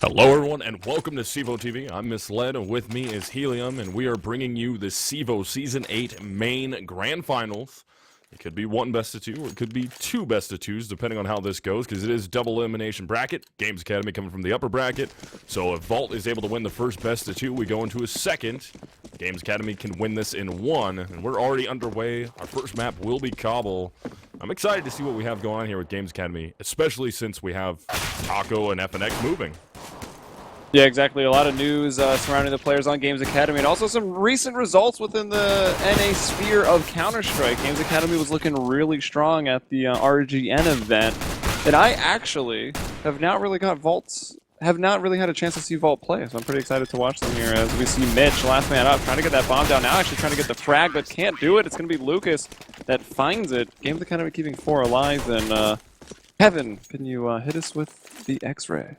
Hello everyone and welcome to CEVO TV. I'm Misled and with me is Helium and we are bringing you the CEVO Season 8 main grand finals. It could be one best of two or it could be two best of twos depending on how this goes because it is double elimination bracket. GamesAcademy coming from the upper bracket. So if Vault is able to win the first best of two, we go into a second. GamesAcademy can win this in one and we're already underway. Our first map will be Cobble. I'm excited to see what we have going on here with GamesAcademy, especially since we have Taco and FNX moving. Yeah, exactly. A lot of news surrounding the players on GamesAcademy, and also some recent results within the NA sphere of Counter-Strike. GamesAcademy was looking really strong at the RGN event, and I actually have not really had a chance to see Vault play, so I'm pretty excited to watch them here as we see Mitch, last man up, trying to get that bomb down now, actually trying to get the frag, but can't do it. It's going to be Lucas that finds it. GamesAcademy keeping 4 alive, and Kevin, can you hit us with the X-ray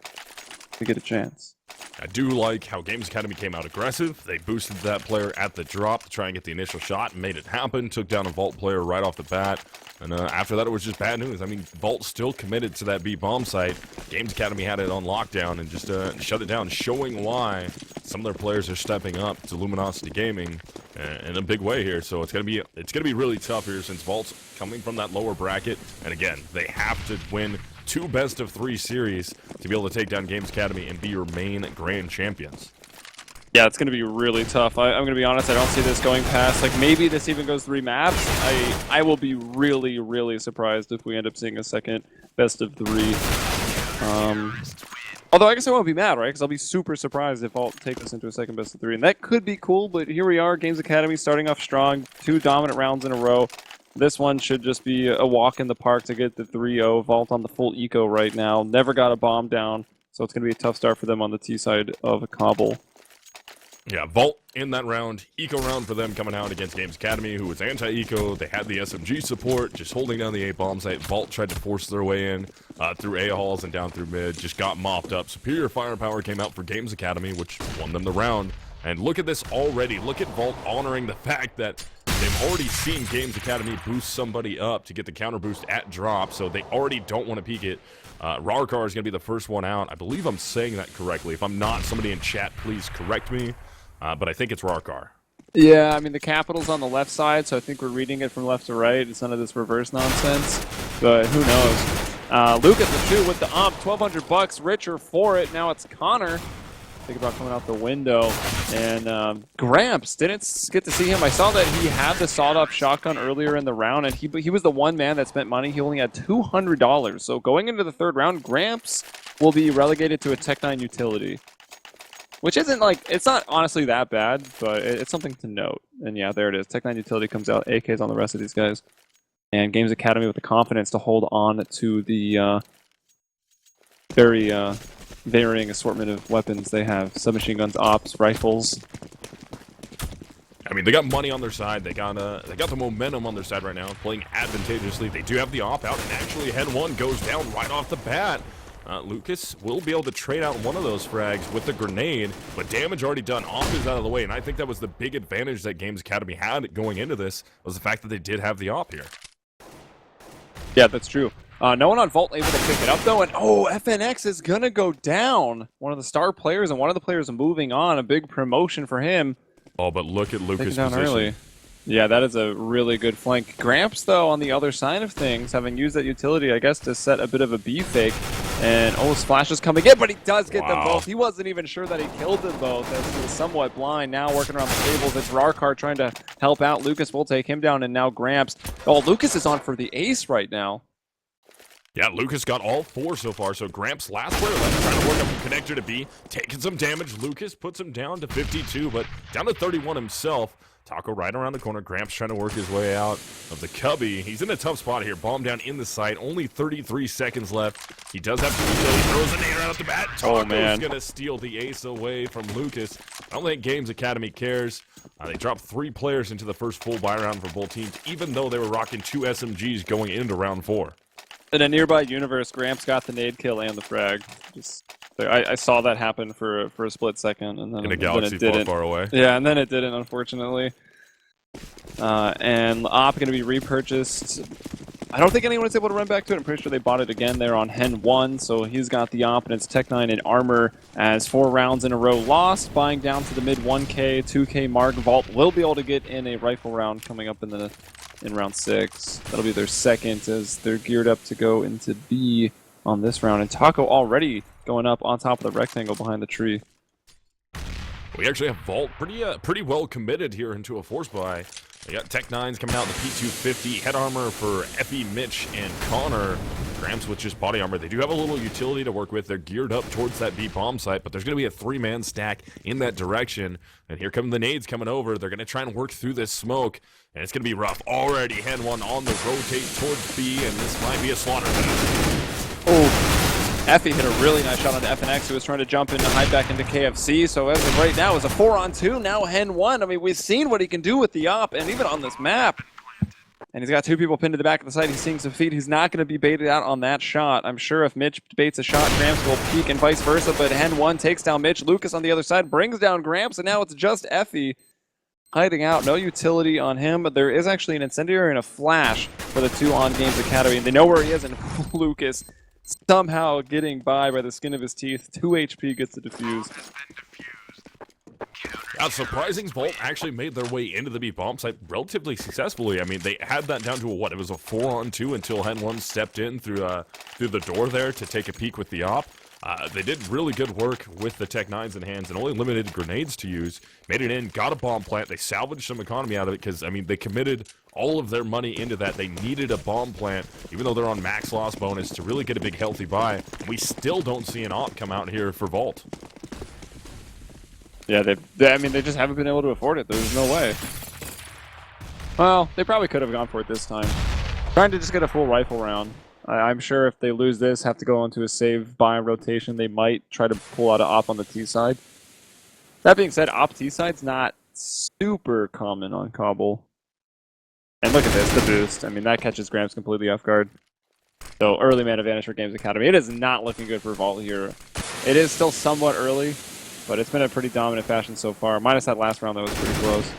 to get a chance? I do like how GamesAcademy came out aggressive. They boosted that player at the drop to try and get the initial shot and made it happen. Took down a Vault player right off the bat. And after that, it was just bad news. I mean, Vault still committed to that B bomb site. GamesAcademy had it on lockdown and just shut it down, showing why some of their players are stepping up to Luminosity Gaming in a big way here. So it's gonna be really tough here since Vault's coming from that lower bracket. And again, they have to win 2 best-of-3 series to be able to take down GamesAcademy and be your main grand champions. Yeah, it's going to be really tough. I'm going to be honest, I don't see this going past, like, maybe this even goes 3 maps. I will be really, really surprised if we end up seeing a second best-of-3. Although I guess I won't be mad, right? Because I'll be super surprised if Vault take us into a second best-of-3. And that could be cool, but here we are, GamesAcademy starting off strong, 2 dominant rounds in a row. This one should just be a walk in the park to get the 3-0. Vault on the full eco right now. Never got a bomb down, so it's going to be a tough start for them on the T side of a Cobble. Yeah, Vault in that round. Eco round for them coming out against GamesAcademy, who was anti-eco. They had the SMG support, just holding down the A bomb site. Vault tried to force their way in through A halls and down through mid. Just got mopped up. Superior firepower came out for GamesAcademy, which won them the round. And look at this already. Look at Vault honoring the fact that they've already seen GamesAcademy boost somebody up to get the counter boost at drop, so they already don't want to peek it. Rarkar is going to be the first one out. I believe I'm saying that correctly. If I'm not, somebody in chat, please correct me. But I think it's Rarkar. Yeah, I mean, the capital's on the left side, so I think we're reading it from left to right. It's none of this reverse nonsense, but who knows. Lucas the 2 with the ump, 1,200 bucks, richer for it. Now it's Connor. Think about coming out the window, and Gramps, didn't get to see him. I saw that he had the sawed-off shotgun earlier in the round, and he was the one man that spent money. He only had $200, so going into the 3rd round, Gramps will be relegated to a Tech-9 utility, which isn't like, it's not honestly that bad, but it's something to note. And yeah, there it is. Tech-9 utility comes out, AKs on the rest of these guys, and GamesAcademy with the confidence to hold on to the very varying assortment of weapons they have. Submachine guns, ops, rifles. I mean, they got money on their side. They got the momentum on their side right now, playing advantageously. They do have the op out, and actually Head 1 goes down right off the bat. Lucas will be able to trade out one of those frags with the grenade, but damage already done. Op is out of the way, and I think that was the big advantage that GamesAcademy had going into this, was the fact that they did have the op here. Yeah, that's true. No one on Vault able to pick it up, though, and FNX is going to go down. One of the star players, and one of the players moving on. A big promotion for him. Oh, but look at Lucas' down position. Early. Yeah, that is a really good flank. Gramps, though, on the other side of things, having used that utility, I guess, to set a bit of a B fake. And, Splash is coming in, but he does get them both. He wasn't even sure that he killed them both, as he was somewhat blind. Now working around the tables, it's Rarkar trying to help out. Lucas will take him down, and now Gramps. Lucas is on for the ace right now. Yeah, Lucas got all 4 so far, so Gramps last player left, trying to work up from connector to B, taking some damage. Lucas puts him down to 52, but down to 31 himself. Taco right around the corner. Gramps trying to work his way out of the cubby. He's in a tough spot here. Bomb down in the site. Only 33 seconds left. He does have to reload. He throws a nade right off the bat. Taco's going to steal the ace away from Lucas. I don't think GamesAcademy cares. They dropped 3 players into the first full buy round for both teams, even though they were rocking 2 SMGs going into round 4. In a nearby universe, Gramps got the nade kill and the frag. I saw that happen for a split second, and then in a galaxy far, far away. Yeah, and then it didn't, unfortunately. And op going to be repurchased. I don't think anyone is able to run back to it. I'm pretty sure they bought it again there on Hen 1, so he's got the op, and it's Tech9 in armor as 4 rounds in a row lost, buying down to the mid 1K, 2K mark. Vault will be able to get in a rifle round coming up in round 6. That'll be their second as they're geared up to go into B on this round, and Taco already going up on top of the rectangle behind the tree. We actually have Vault pretty well committed here into a force buy. They got Tech9s coming out in the P250, head armor for Effie, Mitch, and Connor. Gramps with just body armor. They do have a little utility to work with. They're geared up towards that B bomb site, but there's going to be a 3-man stack in that direction. And here come the nades coming over. They're going to try and work through this smoke, and it's going to be rough. Already, Hen 1 on the rotate towards B, and this might be a slaughter fest. Oh. Effie hit a really nice shot on FNX, who was trying to jump in to hide back into KFC. So as of right now, it's a 4-on-2. Now Hen 1. I mean, we've seen what he can do with the op, and even on this map. And he's got 2 people pinned to the back of the site. He's seeing some feet. He's not going to be baited out on that shot. I'm sure if Mitch baits a shot, Gramps will peek and vice versa. But Hen 1 takes down Mitch. Lucas on the other side brings down Gramps, and now it's just Effie hiding out. No utility on him, but there is actually an incendiary and a flash for the 2 on Games Academy. And they know where he is, and Lucas somehow getting by the skin of his teeth. 2 HP gets the defuse. Surprising, Vault actually made their way into the B bomb site relatively successfully. I mean, they had that down to it was a 4-on-2 until Hen 1 stepped in through the door there to take a peek with the op. They did really good work with the Tech9s in hands and only limited grenades to use. Made it in, got a bomb plant. They salvaged some economy out of it because, I mean, they committed all of their money into that. They needed a bomb plant, even though they're on max loss bonus, to really get a big healthy buy. We still don't see an op come out here for Vault. Yeah, I mean, they just haven't been able to afford it. There's no way. Well, they probably could have gone for it this time. Trying to just get a full rifle round. I'm sure if they lose this, have to go into a save buy rotation, they might try to pull out an op on the T side. That being said, op T side's not super common on Cobble. And look at this, the boost. I mean, that catches Gramps completely off guard. So early man advantage for Games Academy. It is not looking good for Vault here. It is still somewhat early, but it's been a pretty dominant fashion so far. Minus that last round that was pretty close.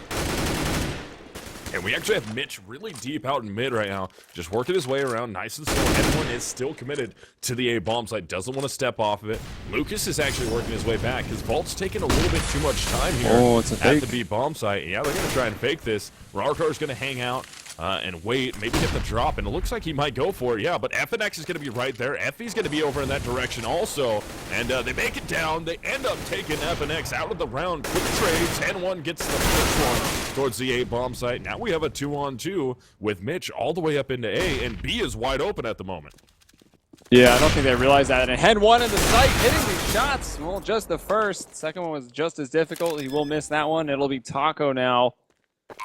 And we actually have Mitch really deep out in mid right now, just working his way around nice and slow. Everyone is still committed to the A bomb site, doesn't want to step off of it. Lucas is actually working his way back. His Vault's taking a little bit too much time here at the B bomb site. Yeah, they're going to try and fake this. Rarkar's going to hang out and wait, maybe get the drop, and it looks like he might go for it. Yeah, but FNX is going to be right there. Effie's going to be over in that direction also, and they make it down. They end up taking FNX out of the round. Quick trades. Hen 1 gets the first one towards the A bomb site. Now we have a 2-on-2 with Mitch all the way up into A, and B is wide open at the moment. Yeah, I don't think they realized that. And Hen 1 in the site, hitting these shots. Well, just the first. Second one was just as difficult. He will miss that one. It'll be Taco now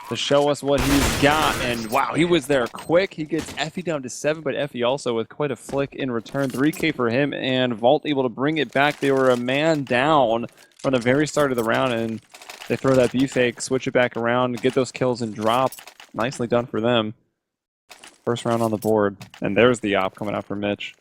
to show us what he's got. And wow, he was there quick. He gets Effie down to 7, but Effie also with quite a flick in return. 3K for him, and Vault able to bring it back. They were a man down from the very start of the round, and they throw that B fake, switch it back around, get those kills and drop. Nicely done for them. First round on the board. And there's the op coming out for Mitch.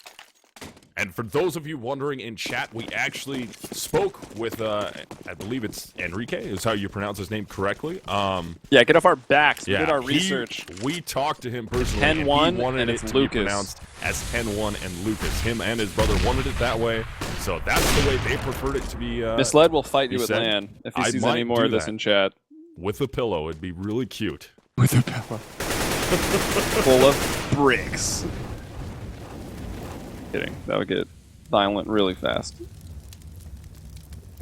And for those of you wondering in chat, we actually spoke with, I believe it's Enrique, is how you pronounce his name correctly. Yeah, get off our backs. We did our research. We talked to him personally. Hen 1 and it's it to Lucas. be pronounced as Hen 1 and Lucas. Him and his brother wanted it that way, so that's the way they preferred it to be. Misled will fight you with LAN if he I sees any more of this in chat. With a pillow, it'd be really cute. With a pillow. Full of bricks. Kidding. That would get violent really fast.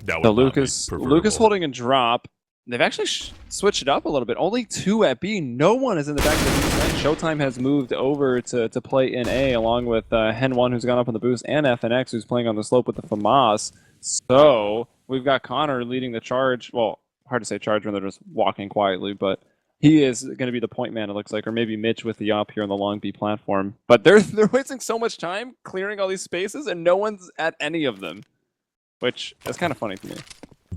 That would Lucas holding a drop. They've actually switched it up a little bit. Only 2 at B. No one is in the back of the B side. Showtime has moved over to play in A, along with Hen 1, who's gone up on the boost, and FNX, who's playing on the slope with the FAMAS. So we've got Connor leading the charge. Well, hard to say charge when they're just walking quietly, but he is going to be the point man, it looks like, or maybe Mitch with the op here on the long B platform. But they're wasting so much time clearing all these spaces, and no one's at any of them, which is kind of funny to me.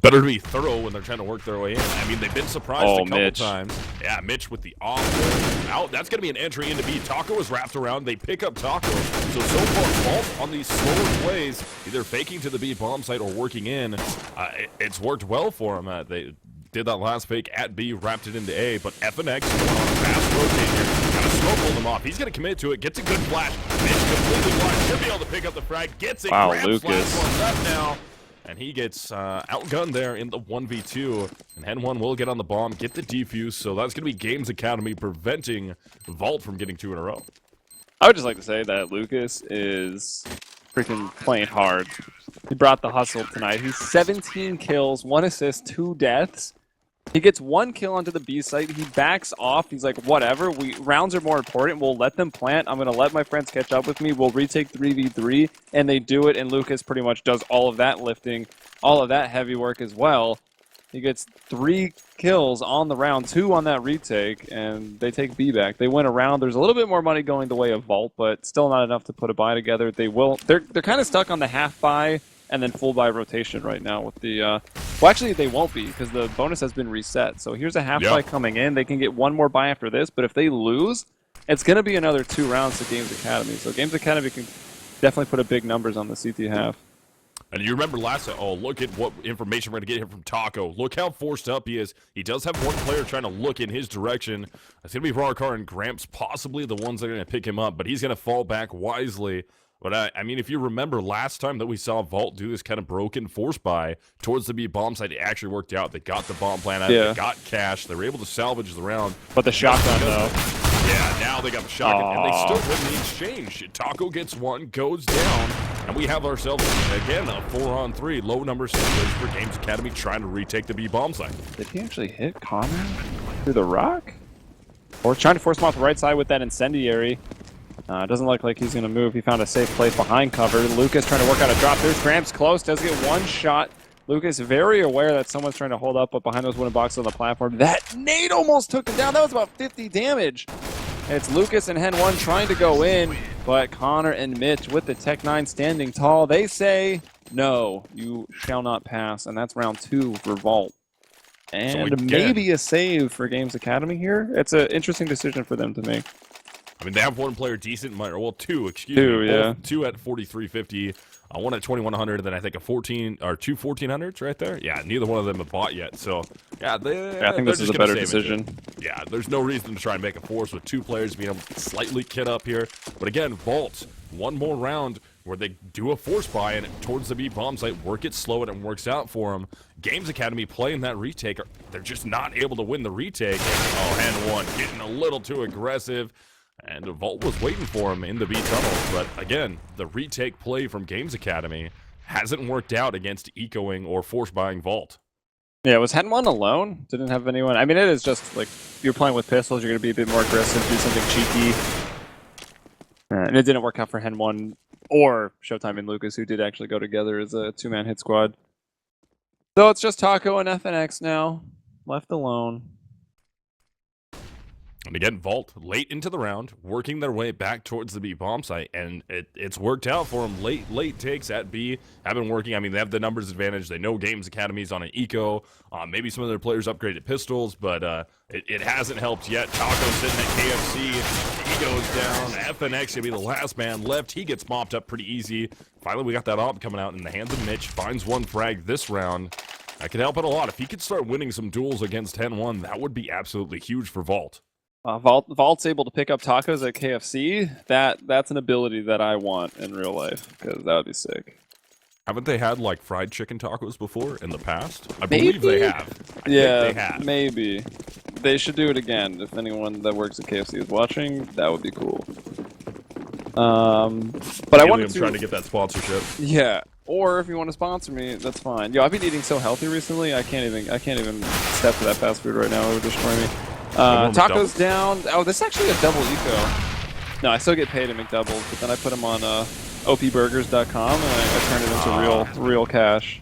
Better to be thorough when they're trying to work their way in. I mean, they've been surprised a couple times. Yeah, Mitch with the off out. That's going to be an entry into B. Taco is wrapped around. They pick up Taco. So far, Vault on these slower plays, either faking to the B bomb site or working in, it's worked well for them. They did that last fake at B, wrapped it into A, but FNX going on a fast rotate here. Kind of smoke pulled him off. He's going to commit to it. Gets a good flash. Mitch completely blind. Should be able to pick up the frag. Gets it. Wow, grabs Lucas. last one left now. And he gets outgunned there in the 1v2. And Hen 1 will get on the bomb, get the defuse. So that's going to be Games Academy preventing Vault from getting 2 in a row. I would just like to say that Lucas is freaking playing hard. He brought the hustle tonight. He's 17 kills, 1 assist, 2 deaths. He gets 1 kill onto the B site. He backs off. He's like, whatever. Rounds are more important. We'll let them plant. I'm going to let my friends catch up with me. We'll retake 3v3. And they do it. And Lucas pretty much does all of that lifting, all of that heavy work as well. He gets 3 kills on the round, 2 on that retake. And they take B back. They win a round. There's a little bit more money going the way of Vault, but still not enough to put a buy together. They're kind of stuck on the half buy and then full buy rotation right now with the well, actually they won't be because the bonus has been reset. So here's a half buy coming in. They can get 1 more buy after this, but if they lose, it's going to be another 2 rounds to Games Academy. So Games Academy can definitely put a big numbers on the CT half. And you remember last time, oh, look at what information we're going to get here from Taco. Look how forced up he is. He does have 1 player trying to look in his direction. It's going to be Rarkar and Gramps, possibly the ones that are going to pick him up, but he's going to fall back wisely. But I mean, if you remember last time that we saw Vault do this kind of broken force buy towards the B bomb site, it actually worked out. They got the bomb plant out, they got cash, they were able to salvage the round. But the shotgun, though. Yeah, now they got the shotgun, and they still win the exchange. Taco gets 1, goes down, and we have ourselves, again, a 4-on-3, low number situation for Games Academy trying to retake the B bomb site. Did he actually hit Connor through the rock? Or trying to force him off the right side with that incendiary. Doesn't look like he's going to move. He found a safe place behind cover. Lucas trying to work out a drop. There's Gramps close. Does get 1 shot. Lucas very aware that someone's trying to hold up behind those wooden boxes on the platform. That nade almost took him down. That was about 50 damage. And it's Lucas and Hen 1 trying to go in, but Connor and Mitch with the Tech 9 standing tall. They say, no, you shall not pass. And that's round 2 for Vault. And maybe a save for Games Academy here. It's an interesting decision for them to make. I mean, they have 1 player decent, well, 2, excuse me. Yeah. 2 at 4,350, 1 at 2,100, and then I think a 14 or 2 1400s right there. Yeah, neither one of them have bought yet. So, yeah, I think this is a better decision. Yeah, there's no reason to try and make a force with 2 players being able to slightly kit up here. But again, Vault, 1 more round where they do a force buy and towards the B bomb site, work it slow and it works out for them. Games Academy playing that retake, they're just not able to win the retake. Oh, Hen 1 getting a little too aggressive. And Vault was waiting for him in the B tunnel, but again, the retake play from Games Academy hasn't worked out against ecoing or force buying Vault. Yeah, was Hen 1 alone? Didn't have anyone. I mean, it is just like you're playing with pistols, you're going to be a bit more aggressive, do something cheeky. And it didn't work out for Hen 1 or Showtime and Lucas, who did actually go together as a 2-man hit squad. So it's just Taco and FNX now, left alone. And again, Vault, late into the round, working their way back towards the B bomb site, and it's worked out for them. Late takes at B have been working. I mean, they have the numbers advantage. They know Games Academy's on an eco. Maybe some of their players upgraded pistols, but it hasn't helped yet. Taco sitting at KFC. He goes down. FNX going to be the last man left. He gets mopped up pretty easy. Finally, we got that op coming out in the hands of Mitch. Finds 1 frag this round. That could help it a lot. If he could start winning some duels against Hen 1, that would be absolutely huge for Vault. Vault's able to pick up tacos at KFC. That's an ability that I want in real life, because that would be sick. Haven't they had, like, fried chicken tacos before in the past? I believe they have. I think they have. Maybe. They should do it again. If anyone that works at KFC is watching, that would be cool. But I wanted to... trying to get that sponsorship. Yeah. Or if you want to sponsor me, that's fine. Yo, I've been eating so healthy recently, I can't even step to that fast food right now. It would destroy me. Tacos down. Oh, this is actually a double eco. No, I still get paid to make doubles, but then I put them on opburgers.com and I turn it into real cash.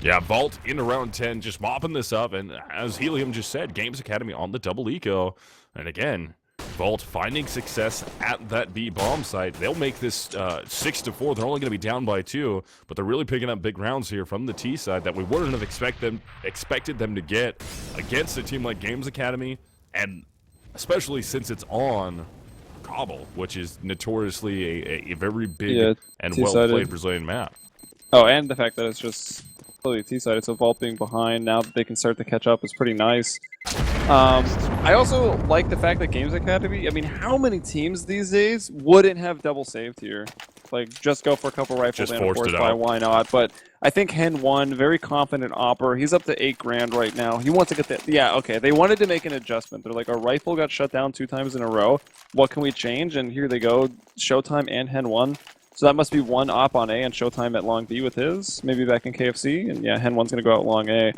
Yeah, Vault in round 10, just mopping this up, and as Helium just said, Games Academy on the double eco, and again, Vault finding success at that B bomb site. They'll make this 6-4. They're only going to be down by 2, but they're really picking up big rounds here from the T side that we wouldn't have expected them to get against a team like Games Academy, and especially since it's on Cobble, which is notoriously a very big and well-played Brazilian map. Oh, and the fact that it's just completely T-sided, so Vault being behind, now that they can start to catch up is pretty nice. I also like the fact that Games Academy, I mean, how many teams these days wouldn't have double saved here? Like, just go for a couple rifles Just and a forced force it buy, out. why not? But I think Hen won, very confident opper. He's up to 8 grand right now. He wants to get the, yeah, okay. They wanted to make an adjustment. They're like, our rifle got shut down 2 times in a row. What can we change? And here they go, Showtime and Hen 1. So that must be one op on A and Showtime at long B with his, maybe back in KFC. And yeah, Hen 1's going to go out long A.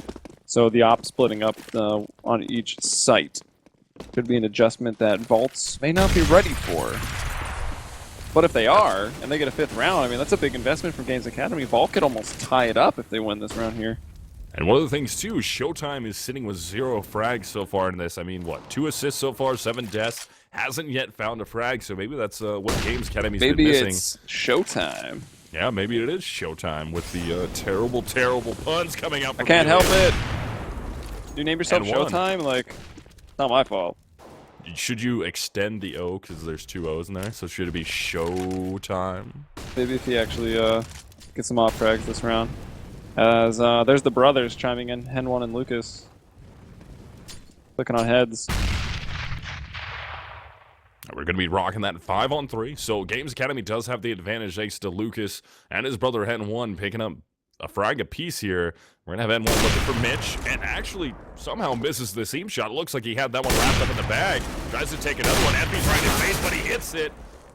So the op splitting up on each site. Could be an adjustment that Vaults may not be ready for. But if they are, and they get a 5th round, I mean, that's a big investment from Games Academy. Vault could almost tie it up if they win this round here. And one of the things, too, Showtime is sitting with 0 frags so far in this. I mean, what, 2 assists so far, 7 deaths. Hasn't yet found a frag, so maybe that's what Games Academy's been missing. Maybe it's Showtime. Yeah, maybe it is Showtime with the terrible, terrible puns coming out. I can't help it. You name yourself And one. Showtime? Like, it's not my fault. Should you extend the O because there's 2 O's in there? So should it be Showtime? Maybe if he actually gets some off frags this round. As there's the brothers chiming in, Hen 1 and Lucas. Clicking on heads. We're going to be rocking that 5-on-3. So Games Academy does have the advantage thanks to Lucas and his brother Hen 1 picking up a frag apiece here. We're going to have Hen 1 looking for Mitch and actually somehow misses the seam shot. Looks like he had that one wrapped up in the bag. Tries to take another one. Effie's right in his face, but he hits it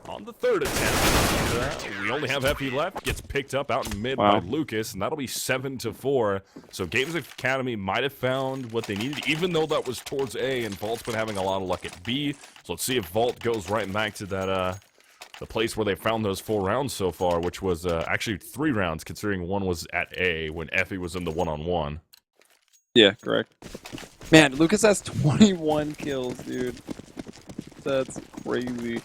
on the 3rd attempt. We only have Effie left. Gets picked up out in mid by Lucas, and that'll be 7-4. So Games Academy might have found what they needed, even though that was towards A, and Vault's been having a lot of luck at B. So let's see if Vault goes right back to that the place where they found those 4 rounds so far, which was actually 3 rounds, considering one was at A when Effie was in the 1-on-1. Yeah, correct. Man, Lucas has 21 kills, dude. That's crazy.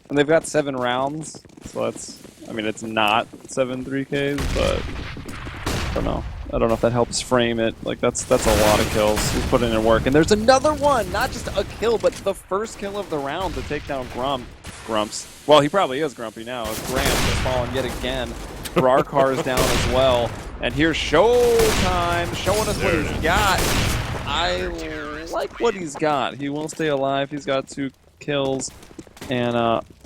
And they've got 7 rounds, so that's, I mean, it's not 7 3Ks, but I don't know. I don't know if that helps frame it. Like, that's a lot of kills. He's putting in work. And there's another one! Not just a kill, but the first kill of the round to take down Grumps. Well, he probably is grumpy now, as Graham has fallen yet again. Rarkar is down as well. And here's Showtime showing us what he's got. I like what he's got. He will stay alive. He's got 2 kills. And,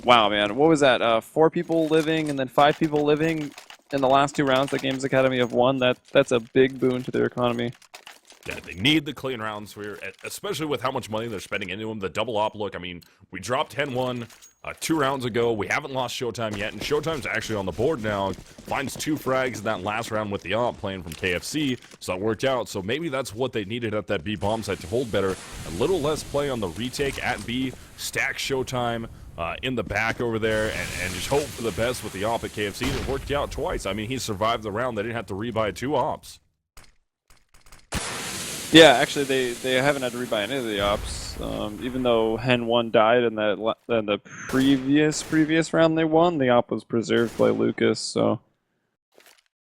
wow, man, what was that? 4 people living and then 5 people living in the last 2 rounds that Games Academy have won. That's a big boon to their economy. Yeah, they need the clean rounds here, especially with how much money they're spending into them. The double op look, I mean, we dropped 10-1 2 rounds ago. We haven't lost Showtime yet, and Showtime's actually on the board now. Finds 2 frags in that last round with the op playing from KFC, so that worked out. So maybe that's what they needed at that B bomb site to hold better. A little less play on the retake at B, stack Showtime in the back over there, and just hope for the best with the op at KFC. And it worked out twice. I mean, he survived the round. They didn't have to rebuy 2 ops. Yeah, actually, they haven't had to rebuy any of the ops. Even though Hen 1 died in the previous round they won, the op was preserved by Lucas. So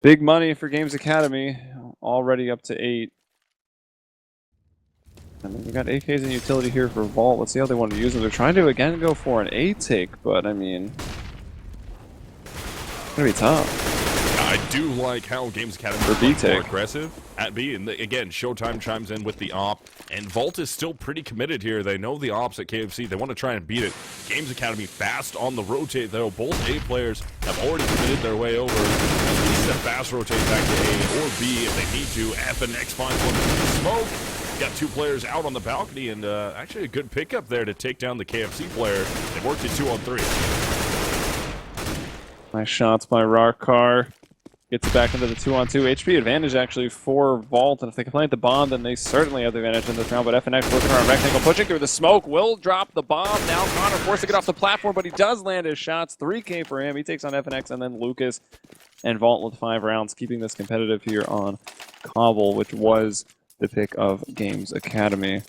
big money for Games Academy, already up to 8. And then we got AKs and utility here for Vault. Let's see how they want to use them. They're trying to again go for an A take, but I mean, it's gonna be tough. I do like how Games Academy is more aggressive at B, and again, Showtime chimes in with the op, and Vault is still pretty committed here. They know the ops at KFC. They want to try and beat it. Games Academy fast on the rotate, though. Both A players have already committed their way over. At least a fast rotate back to A or B if they need to. F and X finds one with the smoke. Got 2 players out on the balcony, and actually a good pickup there to take down the KFC player. They worked it 2-on-3. Nice shots by Rarkar. Gets it back into the 2-on-2. HP advantage actually for Vault, and if they can plant the bomb, then they certainly have the advantage in this round. But FNX working around rectangle, pushing through the smoke, will drop the bomb. Now Connor forced to get off the platform, but he does land his shots. 3K for him. He takes on FNX and then Lucas, and Vault with 5 rounds, keeping this competitive here on Cobble, which was the pick of Games Academy.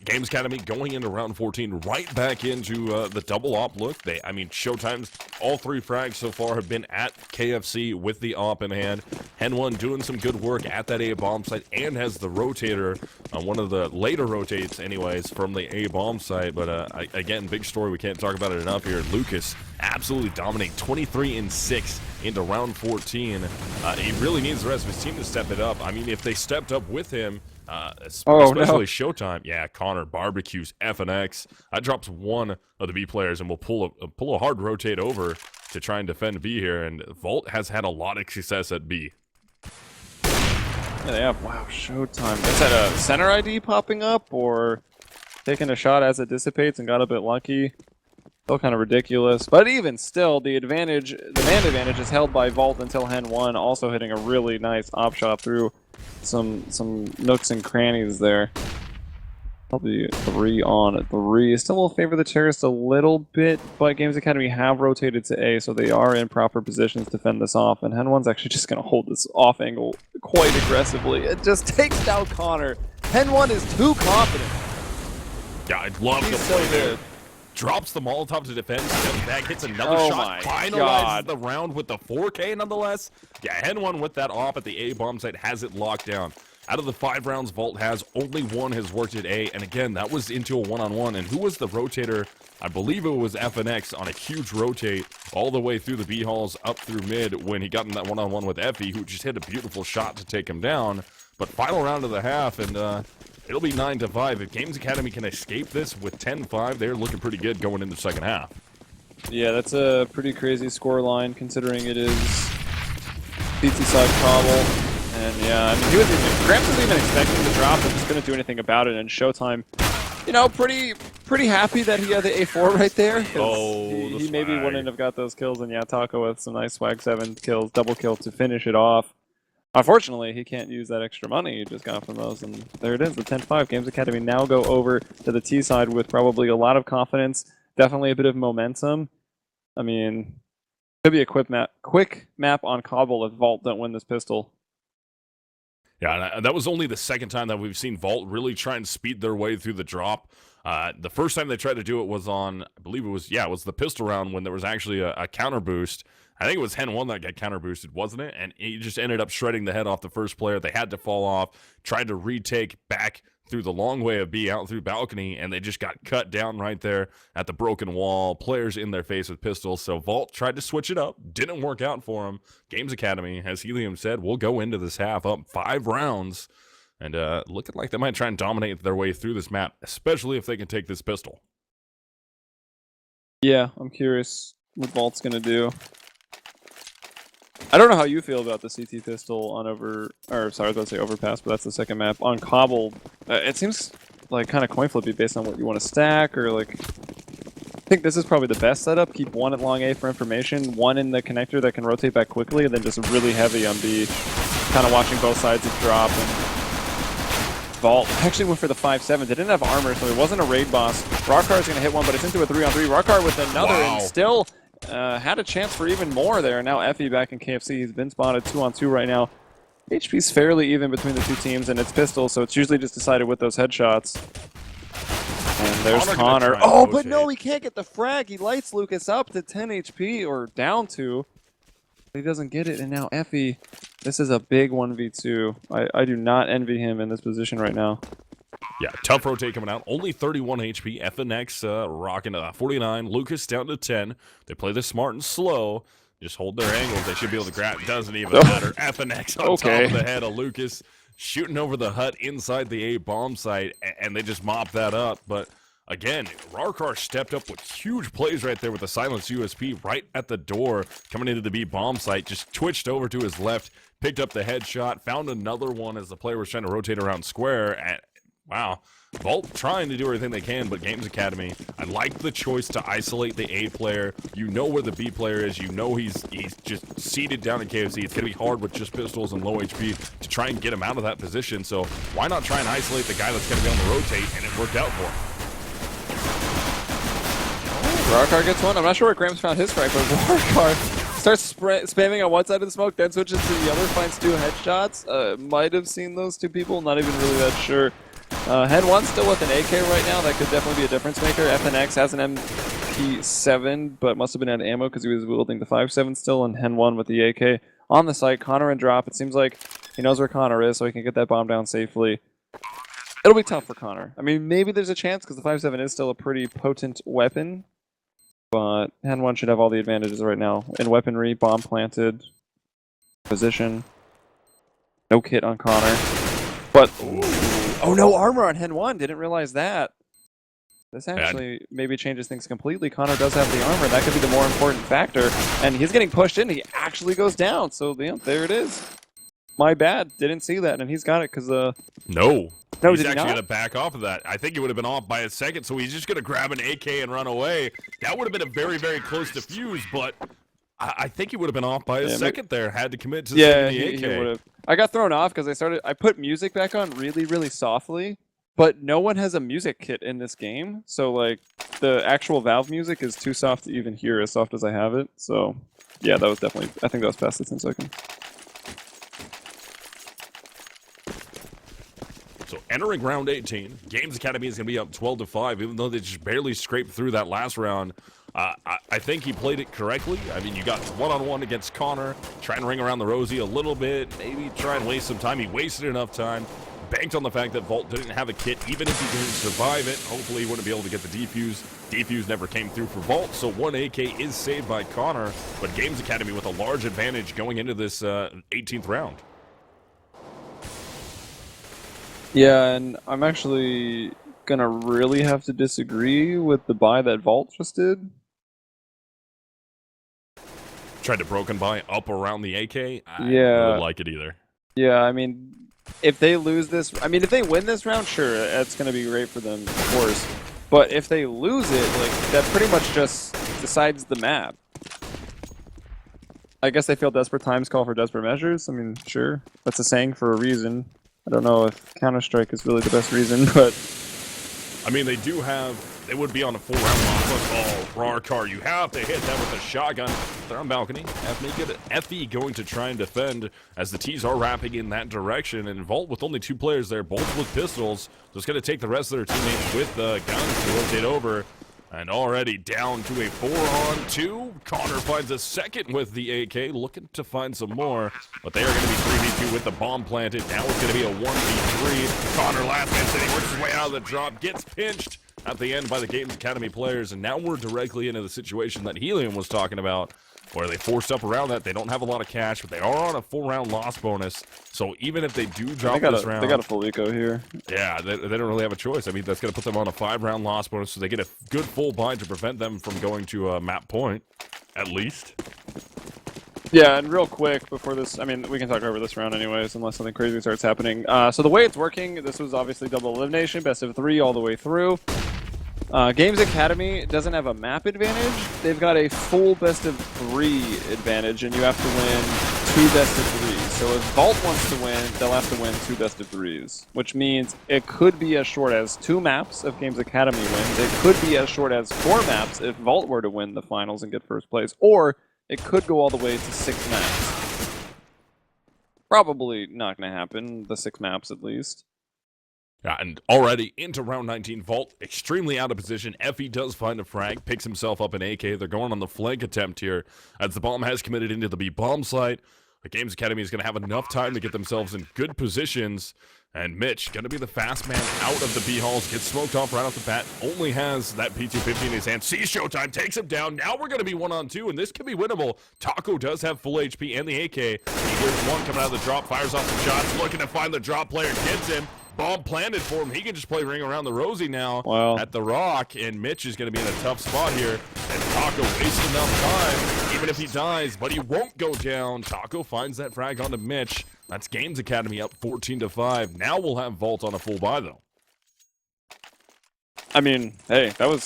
Games Academy going into round 14, right back into the double op look. I mean, Showtime's all 3 frags so far have been at KFC with the op in hand. Hen 1 doing some good work at that A bomb site and has the rotator, one of the later rotates anyways from the A bomb site. But again, big story, we can't talk about it enough here. Lucas absolutely dominating, 23-6 into round 14. He really needs the rest of his team to step it up. I mean, if they stepped up with him, especially Showtime. Yeah, Connor barbecues FNX. That drops one of the B players, and we'll pull a hard rotate over to try and defend B here. And Vault has had a lot of success at B. Yeah, they have. Wow, Showtime. Is that a center ID popping up, or taking a shot as it dissipates and got a bit lucky? Still kind of ridiculous, but even still, the man advantage is held by Vault until Hen 1, also hitting a really nice op shot through some nooks and crannies there. Probably 3 on 3. Still will favor the terrorists a little bit, but GamesAcademy have rotated to A, so they are in proper positions to fend this off, and Hen 1's actually just going to hold this off angle quite aggressively. It just takes down Connor. Hen 1 is too confident. Yeah, I'd love to play there. Drops the Molotov to defend, steps back, hits another shot, finalizes the round with the 4K nonetheless. Yeah, Hen 1 with that op at the A bomb site has it locked down. Out of the 5 rounds Vault has, only 1 has worked at A, and again, that was into a one-on-one. And who was the rotator? I believe it was FNX on a huge rotate all the way through the B halls up through mid when he got in that one-on-one with Effie, who just hit a beautiful shot to take him down. But final round of the half, and it'll be 9-5. If GamesAcademy can escape this with 10-5, they're looking pretty good going into the second half. Yeah, that's a pretty crazy score line considering it is CT side Cobble. And yeah, I mean, Gramps wasn't even expecting the drop and just couldn't do anything about it. And Showtime, you know, pretty happy that he had the A4 right there. Oh, he maybe wouldn't have got those kills. And yeah, Taco with some nice swag 7 kills, double kill to finish it off. Unfortunately, he can't use that extra money he just got from those, and there it is, the 10-5. GamesAcademy now go over to the T side with probably a lot of confidence, definitely a bit of momentum. I mean, could be a quick map on Cobble if Vault don't win this pistol. Yeah, that was only the second time that we've seen Vault really try and speed their way through the drop. The first time they tried to do it was on, I believe it was the pistol round when there was actually a counter boost. I think it was Hen 1 that got counter boosted, wasn't it? And he just ended up shredding the head off the first player. They had to fall off, tried to retake back through the long way of B out through balcony, and they just got cut down right there at the broken wall. Players in their face with pistols. So Vault tried to switch it up. Didn't work out for him. GamesAcademy, as Helium said, will go into this half up 5 rounds. And looking like they might try and dominate their way through this map, especially if they can take this pistol. Yeah, I'm curious what Vault's going to do. I don't know how you feel about the CT pistol on Overpass, but that's the second map. On Cobble, it seems like kind of coin flippy based on what you want to stack, or like, I think this is probably the best setup. Keep 1 at long A for information, 1 in the connector that can rotate back quickly, and then just really heavy on B, kind of watching both sides of drop. And Vault actually went for the 5-7. They didn't have armor, so it wasn't a raid boss. Rockar's going to hit one, but it's into a 3-on-3. Rockar with another, and still had a chance for even more there. Now Effie back in KFC. He's been spotted 2-on-2 right now. HP's fairly even between the two teams, and it's pistol, so it's usually just decided with those headshots. And there's Connor. Oh, but no, he can't get the frag. He lights Lucas up to 10 HP, or down to. He doesn't get it, and now Effie. This is a big 1v2. I do not envy him in this position right now. Yeah, tough rotate coming out. Only 31 HP. FNX rocking 49. Lucas down to 10. They play this smart and slow. Just hold their angles. They should be able to grab. It doesn't even matter. FNX on top of the head of Lucas. Shooting over the hut inside the A bomb site. And they just mop that up. But again, Rarkar stepped up with huge plays right there with the silenced USP right at the door. Coming into the B bomb site. Just twitched over to his left. Picked up the headshot. Found another one as the player was trying to rotate around square. Wow. Vault trying to do everything they can, but GamesAcademy, I like the choice to isolate the A player. You know where the B player is. You know he's just seated down in KFC. It's going to be hard with just pistols and low HP to try and get him out of that position. So why not try and isolate the guy that's going to be on the rotate, and it worked out for him. Rarkar gets one. I'm not sure where Grams found his frag, but Rarkar starts spamming on one side of the smoke, then switches to the other, finds 2 headshots. Might have seen those 2 people, not even really that sure. Hen 1 still with an AK right now. That could definitely be a difference maker. FNX has an MP7, but must have been out of ammo because he was wielding the 5.7 still, and Hen 1 with the AK on the site. Connor and drop. It seems like he knows where Connor is, so he can get that bomb down safely. It'll be tough for Connor. I mean, maybe there's a chance because the 5.7 is still a pretty potent weapon, but Hen 1 should have all the advantages right now. In weaponry, bomb planted, position, no kit on Connor, but... Ooh. Oh, no armor on Hen 1. Didn't realize that. This actually maybe changes things completely. Connor does have the armor. That could be the more important factor. And he's getting pushed in. He actually goes down. So, yeah, there it is. My bad. Didn't see that. And he's got it because... No. No, he's did he actually not? going to back off of that. I think he would have been off by a second, so he's just going to grab an AK and run away. That would have been a very, very close defuse, but I think he would have been off by a second there. Had to commit to saving the AK. He would have. I got thrown off because I put music back on really, really softly. But no one has a music kit in this game, so like the actual Valve music is too soft to even hear, as soft as I have it. So yeah, that was definitely, I think that was past the 10 seconds. So entering round 18, Games Academy is going to be up 12-5, even though they just barely scraped through that last round. I think he played it correctly. I mean, you got one-on-one against Connor, try and ring around the Rosie a little bit, maybe try and waste some time. He wasted enough time. Banked on the fact that Vault didn't have a kit. Even if he didn't survive it, hopefully he wouldn't be able to get the defuse. Defuse never came through for Vault, so one AK is saved by Connor, but Games Academy with a large advantage going into this 18th round. Yeah, and I'm actually gonna really have to disagree with the buy that Vault just did. Tried to broken buy up around the AK. I Yeah. wouldn't like it either. Yeah, I mean, if they lose this, I mean, if they win this round, sure, that's going to be great for them, of course. But if they lose it, like, that pretty much just decides the map. I guess they feel desperate times call for desperate measures. I mean, sure, that's a saying for a reason. I don't know if Counter-Strike is really the best reason, but... I mean, they do have... They would be on a 4-round lock. Oh, Rarkar, you have to hit them with a shotgun. They're on balcony. Effie going to try and defend as the T's are wrapping in that direction. And Vault with only 2 players there, both with pistols. Just going to take the rest of their teammates with the guns to rotate over. And already down to a 4-on-2. Connor finds a second with the AK, looking to find some more. But they are going to be 3v2 with the bomb planted. Now it's going to be a 1v3. Connor last man sitting, works his way out of the drop, gets pinched at the end by the Games Academy players. And now we're directly into the situation that Helium was talking about, where they forced up around that. They don't have a lot of cash, but they are on a 4-round loss bonus. So even if they do drop this round... They got a full eco here. Yeah, they don't really have a choice. I mean, that's going to put them on a 5-round loss bonus, so they get a good full buy to prevent them from going to a map point, at least. Yeah, and real quick before this, I mean, we can talk over this round anyways, unless something crazy starts happening. So the way it's working, this was obviously double elimination, best of 3 all the way through. Games Academy doesn't have a map advantage. They've got a full best of 3 advantage, and you have to win 2 best of 3. So if Vault wants to win, they'll have to win 2 best of 3s, which means it could be as short as 2 maps if Games Academy wins. It could be as short as 4 maps if Vault were to win the finals and get first place, or it could go all the way to 6 maps. Probably not going to happen, the 6 maps at least. Yeah, and already into round 19, Vault extremely out of position. Effie does find a frag, picks himself up an AK. They're going on the flank attempt here as the bomb has committed into the B bomb site. The Games Academy is going to have enough time to get themselves in good positions. And Mitch, going to be the fast man out of the B halls, gets smoked off right off the bat. Only has that P250 in his hand. Sees Showtime, takes him down. Now we're going to be 1-on-2, and this can be winnable. Taco does have full HP and the AK. He hears one coming out of the drop, fires off some shots, looking to find the drop player, gets him. Bomb planted for him. He can just play ring around the Rosie now at the Rock, and Mitch is going to be in a tough spot here. And Taco wastes enough time, even if he dies, but he won't go down. Taco finds that frag onto Mitch. That's Games Academy up 14-5. Now we'll have Vault on a full buy, though. I mean, hey, that was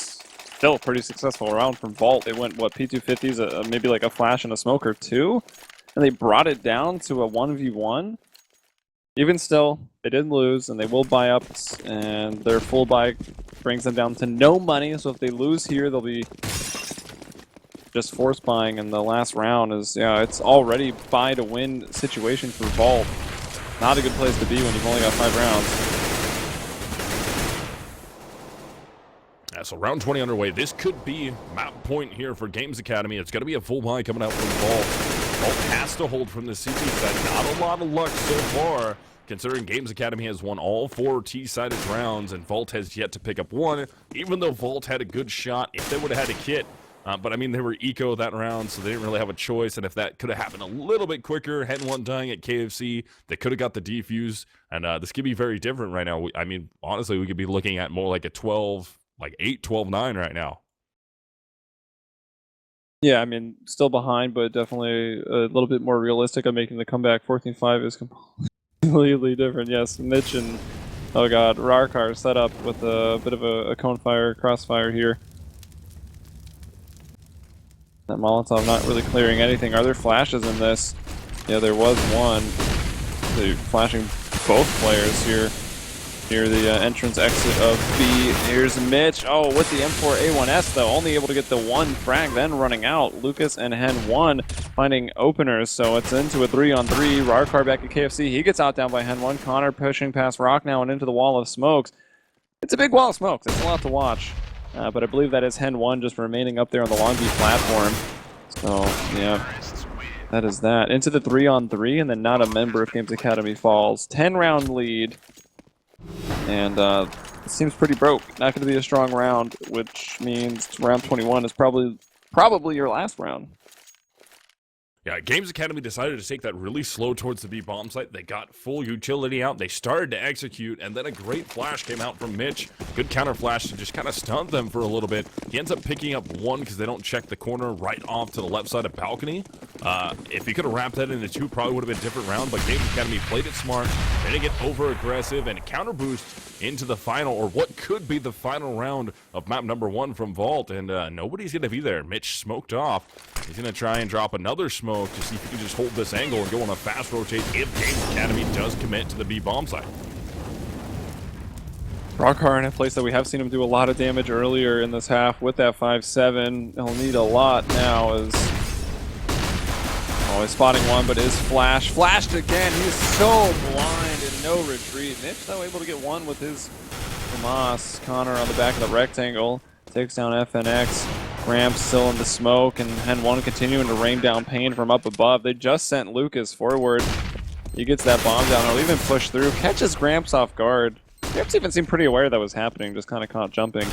still a pretty successful round from Vault. They went, what, P250s, maybe like a flash and a smoke or 2, and they brought it down to a 1v1. Even still, they didn't lose, and they will buy up, and their full buy brings them down to no money, so if they lose here, they'll be just force buying, and the last round is, yeah, it's already buy to win situation for Vault. Not a good place to be when you've only got 5 rounds. Yeah, so round 20 underway. This could be map point here for Games Academy. It's going to be a full buy coming out from Vault. Vault has to hold from the CT side. Not a lot of luck so far, considering Games Academy has won all 4 T-sided rounds, and Vault has yet to pick up one, even though Vault had a good shot. If they would have had a kit, But I mean, they were eco that round, so they didn't really have a choice. And if that could have happened a little bit quicker, Hen 1 dying at KFC, they could have got the defuse. And this could be very different right now. I mean, honestly, we could be looking at more like a 12, like 8, 12-9 right now. Yeah, I mean, still behind, but definitely a little bit more realistic on making the comeback. 14-5 is completely different. Yes, Mitch and, oh god, Rarkar set up with a bit of a cone fire, crossfire here. That Molotov not really clearing anything. Are there flashes in this? Yeah, there was one. They're flashing both players here near the entrance exit of B. Here's Mitch. Oh, with the M4A1S though, only able to get the one frag, then running out. Lucas and Hen 1 finding openers, so it's into a 3-on-3. Rarkar back at KFC. He gets out down by Hen 1. Connor pushing past Rock now and into the wall of smokes. It's a big wall of smokes. It's a lot to watch. But I believe that is Hen 1 just remaining up there on the Long Beach platform. So, yeah, that is that. Into the 3-on-3, and then not a member of Games Academy falls. 10-round lead. And it seems pretty broke. Not going to be a strong round, which means round 21 is probably your last round. Yeah, Games Academy decided to take that really slow towards the B bomb site. They got full utility out. They started to execute, and then a great flash came out from Mitch. Good counter flash to just kind of stun them for a little bit. He ends up picking up one because they don't check the corner right off to the left side of balcony. If he could have wrapped that into two, probably would have been a different round, but Games Academy played it smart. They didn't get over aggressive and counter boost into the final, or what could be the final round of map number 1 from Vault, and nobody's going to be there. Mitch smoked off. He's going to try and drop another smoke to see if he can just hold this angle and go on a fast rotate if Games Academy does commit to the B bomb site. Rarkar in a place that we have seen him do a lot of damage earlier in this half with that 5-7. He'll need a lot now as... Oh, he's spotting one, but his flash. Flashed again. He's so blind and no retreat. Mitch, though, able to get one with his Famas. Connor on the back of the rectangle. Takes down FNX. Gramps still in the smoke, and Hen 1 continuing to rain down pain from up above. They just sent Lucas forward. He gets that bomb down. He'll even push through. Catches Gramps off guard. Gramps even seemed pretty aware that was happening, just kind of caught jumping.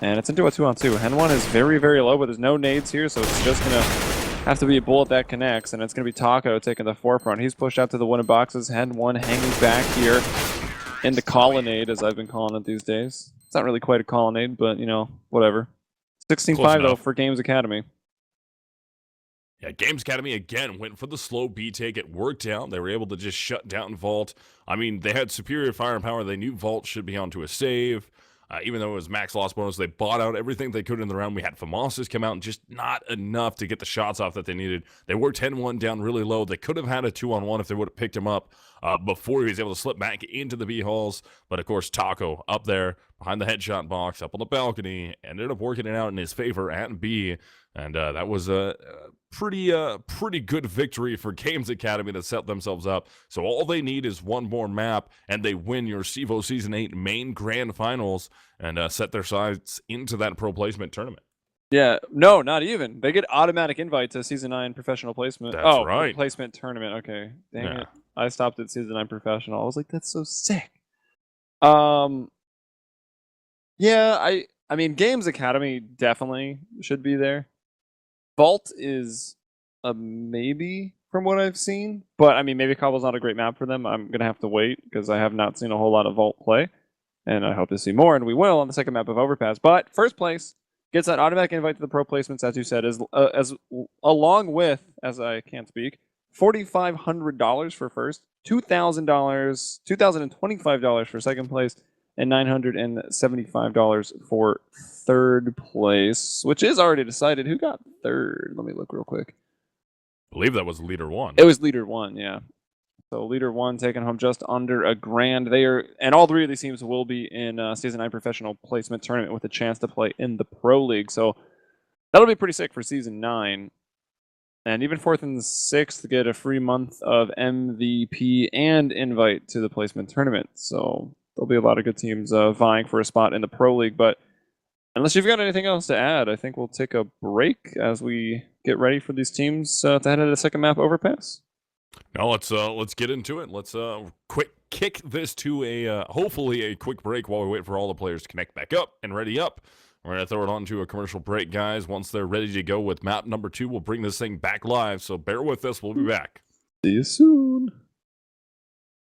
And it's into a 2-on-2. Hen 1 is very, very low, but there's no nades here, so it's just going to have to be a bullet that connects, and it's going to be Taco taking the forefront. He's pushed out to the wooden boxes. Hen 1 hanging back here in the colonnade, as I've been calling it these days. It's not really quite a colonnade, but, you know, whatever. 16-5 though for Games Academy. Yeah, Games Academy again went for the slow B take. It worked out. They were able to just shut down Vault. I mean, they had superior fire and power. They knew Vault should be onto a save. Even though it was max loss bonus, they bought out everything they could in the round. We had Famasas come out and just not enough to get the shots off that they needed. They were 10-1 down really low. They could have had a 2-on-1 if they would have picked him up before he was able to slip back into the B halls. But of course, Taco up there behind the headshot box, up on the balcony, ended up working it out in his favor at B. And that was a pretty good victory for Games Academy to set themselves up. So all they need is one more map, and they win your CEVO Season 8 main grand finals and set their sights into that pro placement tournament. Yeah, no, not even. They get automatic invite to Season 9 professional placement. That's right. Placement tournament. Okay, dang it. I stopped at Season 9 professional. I was like, that's so sick. Yeah, I mean, Games Academy definitely should be there. Vault is a maybe from what I've seen, but I mean, maybe Cobble's not a great map for them. I'm gonna have to wait because I have not seen a whole lot of Vault play, and I hope to see more, and we will on the second map of Overpass. But first place gets that automatic invite to the pro placements, as you said, as along with, as I can't speak, $4,500 for first, $2,000, $2,025 for second place, and $975 for third place, which is already decided. Who got third? Let me look real quick. I believe that was Leader 1. It was Leader 1, yeah. So Leader 1 taking home just under $1,000. They are, and all three of these teams will be in Season 9 professional placement tournament with a chance to play in the Pro League. So that'll be pretty sick for Season 9. And even 4th and 6th get a free month of MVP and invite to the placement tournament. So there'll be a lot of good teams vying for a spot in the Pro League. But unless you've got anything else to add, I think we'll take a break as we get ready for these teams to head into the second map Overpass. Now let's get into it. Let's quick kick this to a hopefully a quick break while we wait for all the players to connect back up and ready up. We're going to throw it on to a commercial break, guys. Once they're ready to go with map number 2, we'll bring this thing back live. So bear with us. We'll be back. See you soon.